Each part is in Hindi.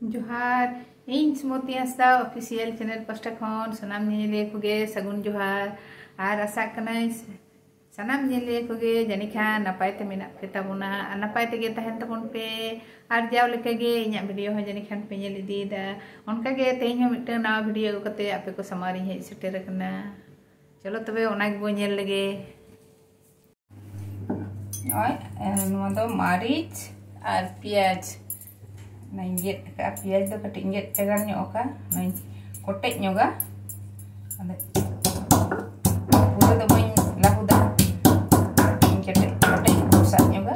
जोहार इन सुमति हांसदा ऑफिशियल चैनल पास्टा खन सनाम नेले कोगे सगुन जोहार और आशा कनाई सनाम नेले कोगे जानी खान नपाय ते मेना पे ताबोना नपाय तेगे तहन ताबोन पे और जाव लेके इᱧᱟᱜ वीडियो हो जानी खान पे नेल इदीदा उनका गे तेहन हो मिटन नवा वीडियो अगु कते आपे को समारी हे सेटेर कना चलो तबे ओना गे बो नेल लेगे ओय नुवा दो मारिच और प्याज नाइन गेट का प्याज दो कटिंग गेट tegar nyoka nain kotek nyoga ada udah main lahuda kotek rusak nyoga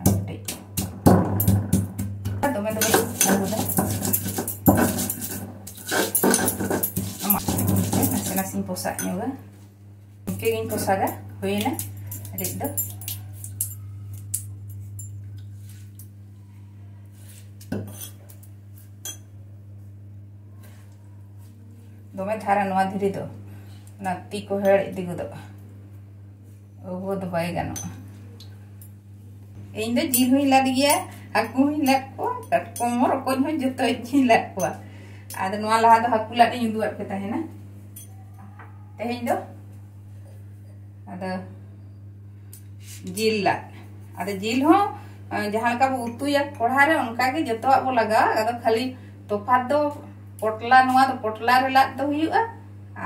kotek atau main lahuda ama nasi posak nyoga mungkin posaga huina adik dah दोमे थारा नवा धीरे दो ना ती को हेड़ इदी गो वो दो बाय गानो इन दो जील हुई लाद गया हाकू हुई लाद को कटकोम रको हुई जतो जी लाद को आद नवा लहा दो हाकू लाद इन दुआ पे ताहेना तेहेन दो आद जील लाद आद जील हो जहां का उतु या कोढ़ा रे उनका के जतो बो लगा आद खाली तोफात दो पोटला नुआ तो पोटला रे लाद दो हुआ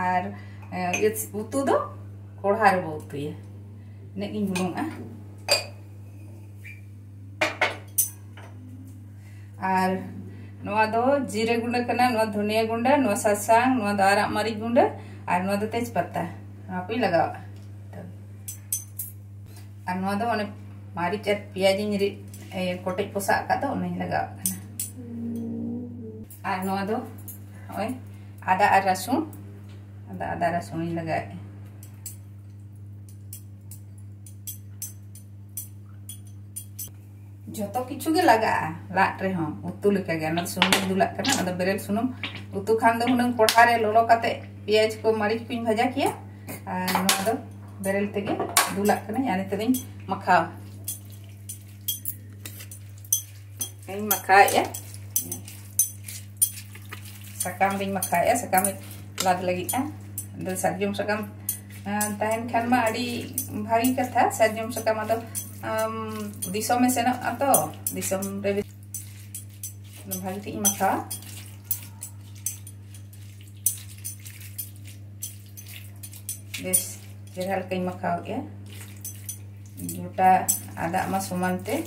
और उतु दो कोढ़ा रे बो उतुया ने इन बुलुंगा और नुआ दो जीरे गुंडा कना नुआ धनिया गुंडा नुआ सासांग नुआ दो आरा मरीच गुंडा और नुआ दो तेज पत्ता नुआ पे लगावा और नुआ दो ओने मरीच और प्याज इन कोटे पोसा का दो ओने लगावा कना और नुआ दो ओए आदा और रसुन आदा रसुन लगाए जतो किछु गे लगा लाट रे हो उतु लेका गे ना सुनुम दुला कना अदा बेरेल सुनुम उतु खान दो हुनंग कोठा रे लोलो काते प्याज को मरीच पिन भजा किया और नो दो बेरेल तेगे दुला कना यानी तेदिन मखा इन मखा या sakam ring makaya sakam lad lagi dan sarjum sakam tahan kan ma adi bhagi katha sarjum sakam atau disom sena atau disom revi bhagi ti maka des jeral kai maka ya juta ada mas sumante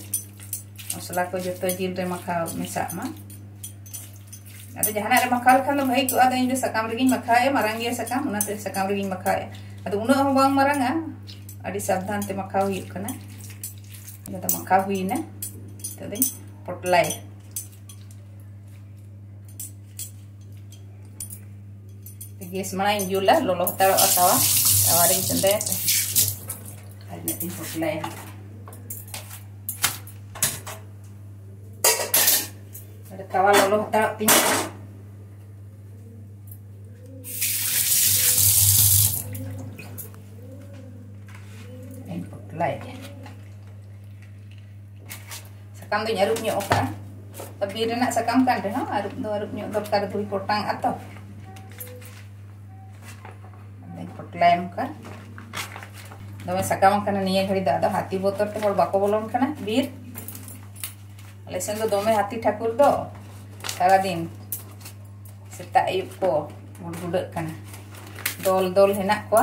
masala ko joto jil re maka mesak ma ada jahana re makal kan bhai ko ada inde sakam regi makhae marangia sakam unate sakam regi makhae ada una ho bang maranga adi sabdhan te makha hui kana jata makha hui na tadi potlai gas mana injula lolo taro atawa tawaring tende ada tin potlai ada tawa lolo taro tin sakam do nyarup nyok ka tapi nak sakam kan deh arup nyok dokar tui potang atau dan potlaim kan dome sakam kan niye ghari da ada hati botor te hor bako bolon kana bir alesen do dome hati Thakur do sara din seta ayub ko budak kana dol henak ko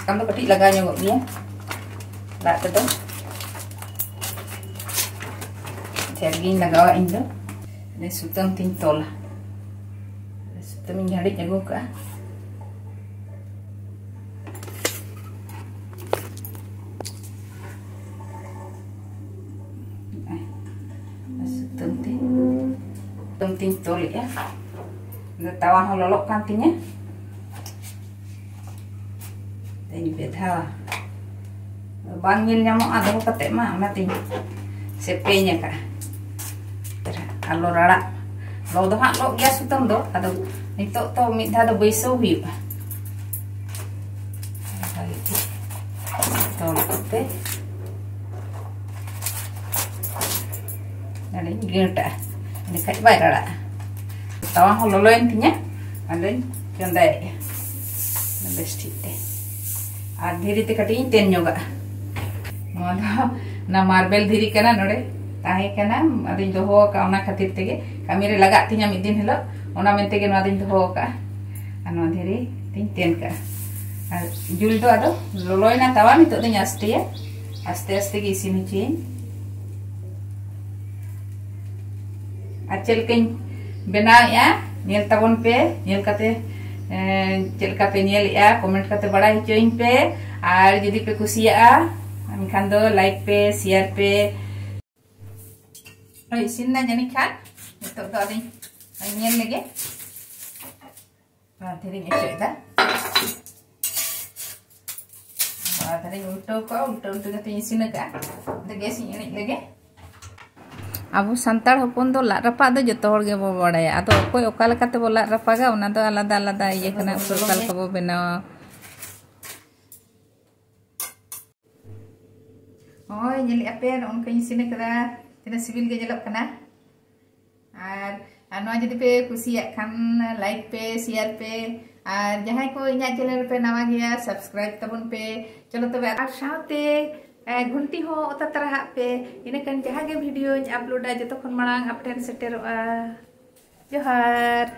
kamu ketik laganya kok dia lah itu tergin lagawa indo ini sutam tintol sutam nyari jago ka sutam tintol ya udah tawang hololok kantinya ini beda bangil nyamuk ada kate mah mati sepenya ka alo rara lo do ha lo gas sutam do ada nito to mi da do baiso hui te ada genta ini kai bai rara tawa hololoin tinya ada jandai besti te adhiri te kating ten yoga na marble dhiri kana nore tahe kana adin doho ka ona khatir tege kami re laga tinya mid din hilo ona mente ge no adin doho ka ano dhiri tin ten ka jul do ado loloina tawa nito din aste aste ge isin chin acel ken benaw ya nyel tabon pe nyel kate चलका पे नियल या कमेंट करते बड़ा हिचोइन पे और यदि पे कुसिया एनखान दो लाइक पे शेयर पे इसिन ना जानी खान तो आदि नियल लेगे बाथरी एचोइदा बाथरी उल्टो कते इसिन का द गैस इनिक लेगे अब संतार हपन दो ला रपा दो जतो हर गे बो बड़ाया आदो कोई ओका लेकाते बो ला रपागा उना दो आलादा आलादा ये कना उरकाल को बो बनावा ओय जेली आपे उनका इसिन कदा तिना सिविल गे जेलक कना और नवा जदि पे कुसिया खान लाइक पे शेयर पे और जहां को इना चैनल पे नवा गया सब्सक्राइब तबन पे चलो तबे और साथे घंटी हो ओता तरह पे इनकन जहां गे वीडियो अपलोड जो तखन मांग आपटेन सेटेरोआ जोहार।